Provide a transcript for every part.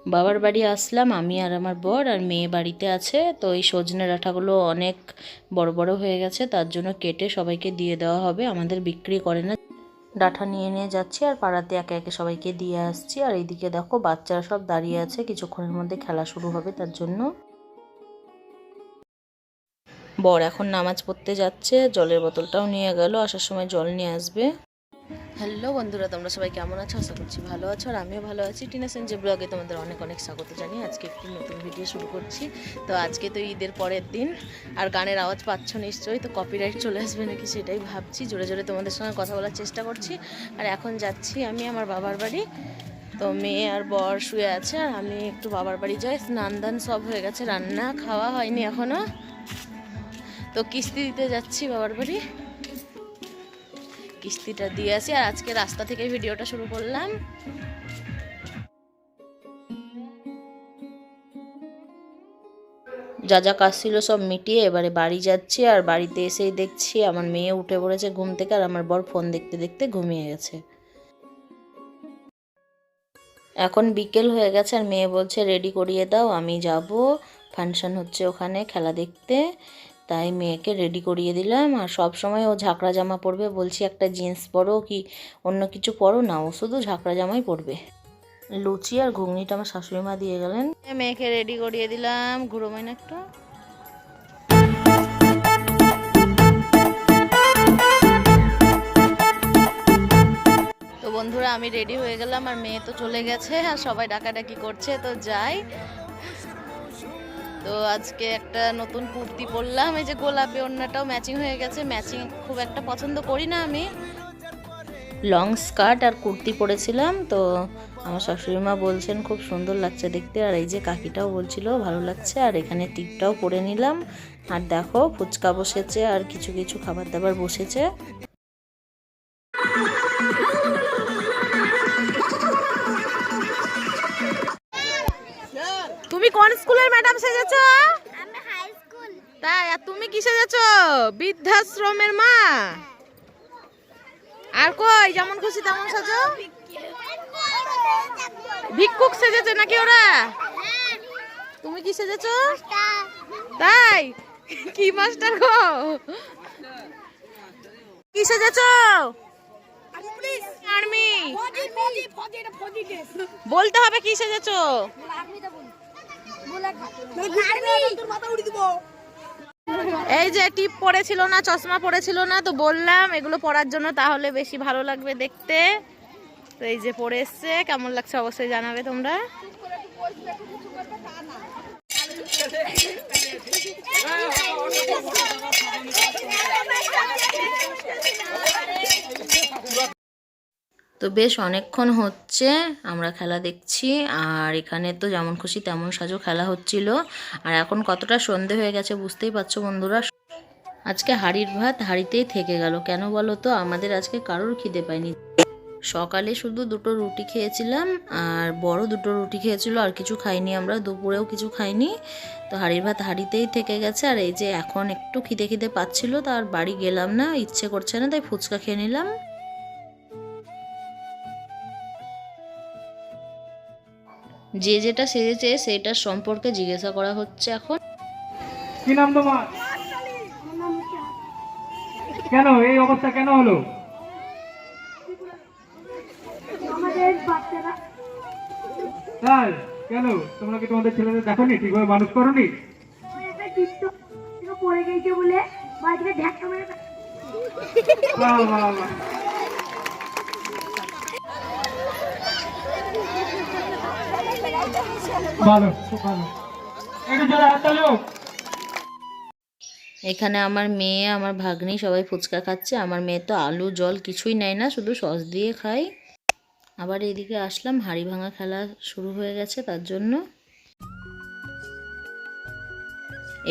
বাবার বাড়ি আসলাম আমি আর আমার বর, আর মেয়ে বাড়িতে আছে। তো এই সজনে ডাঁটাগুলো অনেক বড় বড় হয়ে গেছে, তার জন্য কেটে সবাইকে দিয়ে দেওয়া হবে। আমাদের বিক্রি করে না, ডাঁটা নিয়ে নিয়ে যাচ্ছি আর পাড়াতে একে একে সবাইকে দিয়ে আসছি। আর এইদিকে দেখো বাচ্চারা সব দাঁড়িয়ে আছে, কিছুক্ষণের মধ্যে খেলা শুরু হবে তার জন্য। বর এখন নামাজ পড়তে যাচ্ছে, জলের বোতলটাও নিয়ে গেল, আসার সময় জল নিয়ে আসবে। হ্যালো বন্ধুরা, তোমরা সবাই কেমন আছো? আশা করছি ভালো আছো, আর আমিও ভালো আছি। টিনা সেনজে ব্লগে তোমাদের অনেক অনেক স্বাগত জানিয়ে আজকে একটি নতুন ভিডিও শুরু করছি। তো আজকে তো ঈদের পরের দিন, আর গানের আওয়াজ পাচ্ছ নিশ্চয়ই, তো কপিরাইট চলে আসবে নাকি সেটাই ভাবছি। জোরে জোরে তোমাদের সঙ্গে কথা বলার চেষ্টা করছি। আর এখন যাচ্ছি আমি আমার বাবার বাড়ি। তো মেয়ে আর বর শুয়ে আছে, আর আমি একটু বাবার বাড়ি যাই। স্নান দান সব হয়ে গেছে, রান্না খাওয়া হয়নি এখনও। তো কিস্তি দিতে যাচ্ছি বাবার বাড়ি, কিস্তিটা দিয়ে আসি। আর আজকে রাস্তা থেকে ভিডিওটা শুরু করলাম। যা যা কাজ ছিল সব মিটিয়ে এবারে বাড়ি যাচ্ছি। আর বাড়িতে এসেই দেখছি আমার মেয়ে উঠে পড়েছে ঘুম থেকে, আর আমার বর ফোন দেখতে দেখতে ঘুমিয়ে গেছে। এখন বিকেল হয়ে গেছে, আর মেয়ে বলছে রেডি করিয়ে দাও, আমি যাব, ফাংশন হচ্ছে ওখানে খেলা দেখতে। তাই মেয়েকে রেডি করিয়ে দিলাম। আর সব সময় ও ঝাঁকড়া জামা পরবে, বলছি একটা জিন্স পরো কি অন্য কিছু পরো না, ও শুধু ঝাঁকড়া জামাই পরবে। লুচি আর ঘুগনিটা আমার শাশুড়ি মা দিয়ে গেলেন। মেয়েকে রেডি করিয়ে দিলাম, ঘুরোমাই না একটু। তো বন্ধুরা আমি রেডি হয়ে গেলাম, আর মেয়ে তো চলে গেছে, আর সবাই ডাকাডাকি করছে, তো যাই। তো আজকে একটা নতুন কুর্তি পরলাম, এই যে গোলাপি ওড়নাটাও ম্যাচিং হয়ে গেছে। ম্যাচিং খুব একটা পছন্দ করি না আমি, লং স্কার্ট আর কুর্তি পরেছিলাম। তো আমার শাশুড়ি মা বলছেন খুব সুন্দর লাগছে দেখতে, আর এই যে কাকিটাও বলছিল ভালো লাগছে। আর এখানে টিপটাও পরে নিলাম। আর দেখো ফুচকা বসেছে, আর কিছু কিছু খাবার দাবার বসেছে। তুমি কোন স্কুলের ম্যাডাম সেজেছো? আমি হাই স্কুল। তাই? আর তুমি কি সেজেছো? বৃদ্ধাশ্রমের মা। আর কই যেমন খুশি তেমন সাজো। ভিক্ষুক সেজেছে নাকি ওরা? তুমি কি সেজেছো? তাই? কি মাস্টার গো? কি সেজেছো? আর্মি। বলতে হবে কি সেজেছো। এই যে টিপ পরেছিল না, চশমা পরেছিল না, তো বললাম এগুলো পরার জন্য, তাহলে বেশি ভালো লাগবে দেখতে। তো এই যে পরে এসছে, কেমন লাগছে অবশ্যই জানাবে তোমরা। তো বেশ অনেকক্ষণ হচ্ছে আমরা খেলা দেখছি, আর এখানে তো যেমন খুশি তেমন সাজো খেলা হচ্ছিল। আর এখন কতটা সন্ধে হয়ে গেছে বুঝতেই পারছো বন্ধুরা। আজকে হাঁড়ির ভাত হাঁড়িতেই থেকে গেল, কেন বলো তো? আমাদের আজকে কারোর খিদে পায়নি। সকালে শুধু দুটো রুটি খেয়েছিলাম, আর বড় দুটো রুটি খেয়েছিল, আর কিছু খাইনি আমরা, দুপুরেও কিছু খাইনি। তো হাঁড়ির ভাত হাঁড়িতেই থেকে গেছে। আর এই যে এখন একটু খিদে খিদে পাচ্ছিল, তার বাড়ি গেলাম না, ইচ্ছে করছে না, তাই ফুচকা খেয়ে নিলাম। যে যেটা সেজেছে সেটার সম্পর্কে জিজ্ঞাসা করা হচ্ছে এখন। কি নাম তোমার? কেন এই অবস্থা কেন হলো? তাই কেন? তোমরা কি তোমাদের ছেলেদের দেখোনি, ঠিকভাবে মানুষ করোনি? পড়ে গেছে বলে বাড়িতে ঢাকা মেরে। বাহ বাহ বাহ। ভালো, খুব ভালো। একটু জোরে হাত তালো। এখানে আমার মেয়ে আমার ভাগ্নি সবাই ফুচকা খাচ্ছে। আমার মেয়ে তো আলু জল কিছুই নেয় না, শুধু সস দিয়ে খায়। আবার এদিকে আসলাম, হাঁড়ি ভাঙা খেলা শুরু হয়ে গেছে তার জন্য।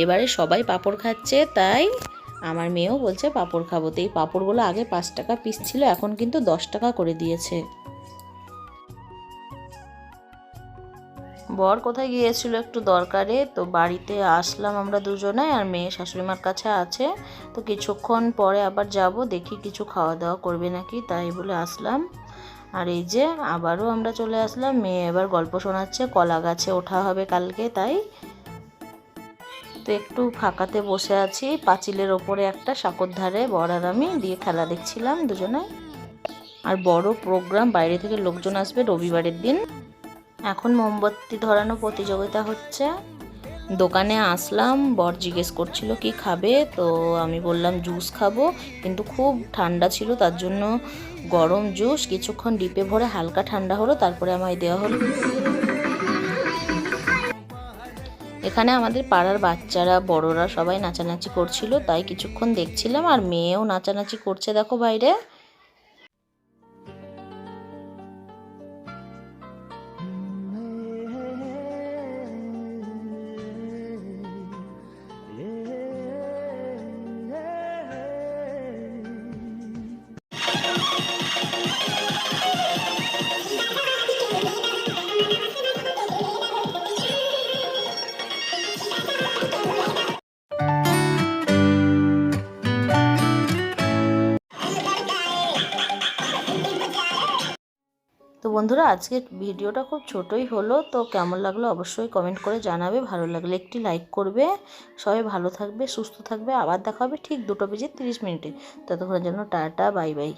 এবারে সবাই পাঁপড় খাচ্ছে, তাই আমার মেয়েও বলছে পাঁপড় খাবো। তো এই পাঁপড়গুলো আগে 5 টাকা পিস ছিল, এখন কিন্তু 10 টাকা করে দিয়েছে। বর কোথায় গিয়েছিল একটু দরকারে, তো বাড়িতে আসলাম আমরা দুজনে, আর মেয়ে শাশুড়িমার কাছে আছে। তো কিছুক্ষণ পরে আবার যাব, দেখি কিছু খাওয়া দাওয়া করবে নাকি, তাই বলে আসলাম। আর এই যে আবারও আমরা চলে আসলাম, মেয়ে এবার গল্প শোনাচ্ছে, কলা গাছে ওঠা হবে কালকে তাই। তো একটু ফাঁকাতে বসে আছি, পাঁচিলের ওপরে একটা সাঁকোর ধারে বর আর আমি দিয়ে খেলা দেখছিলাম দুজনে। আর বড় প্রোগ্রাম, বাইরে থেকে লোকজন আসবে রবিবারের দিন। এখন মোমবাতি ধরানো প্রতিযোগিতা হচ্ছে। দোকানে আসলাম, বর জিজ্ঞেস করছিল কি খাবে, তো আমি বললাম জুস খাবো, কিন্তু খুব ঠান্ডা ছিল তার জন্য গরম জুস কিছুক্ষণ ডিপে ভরে হালকা ঠান্ডা হলো, তারপরে আমায় দেওয়া হলো। এখানে আমাদের পাড়ার বাচ্চারা বড়রা সবাই নাচানাচি করছিল, তাই কিছুক্ষণ দেখছিলাম। আর মেয়েও নাচানাচি করছে দেখো বাইরে। তো বন্ধুরা, আজকের ভিডিওটা খুব ছোটই হলো, তো কেমন লাগলো অবশ্যই কমেন্ট করে জানাবে। ভালো লাগলে একটি লাইক করবে। সবাই ভালো থাকবে, সুস্থ থাকবে। আবার দেখা হবে ঠিক 2:30 ততক্ষণের জন্য টাটা, বাই বাই।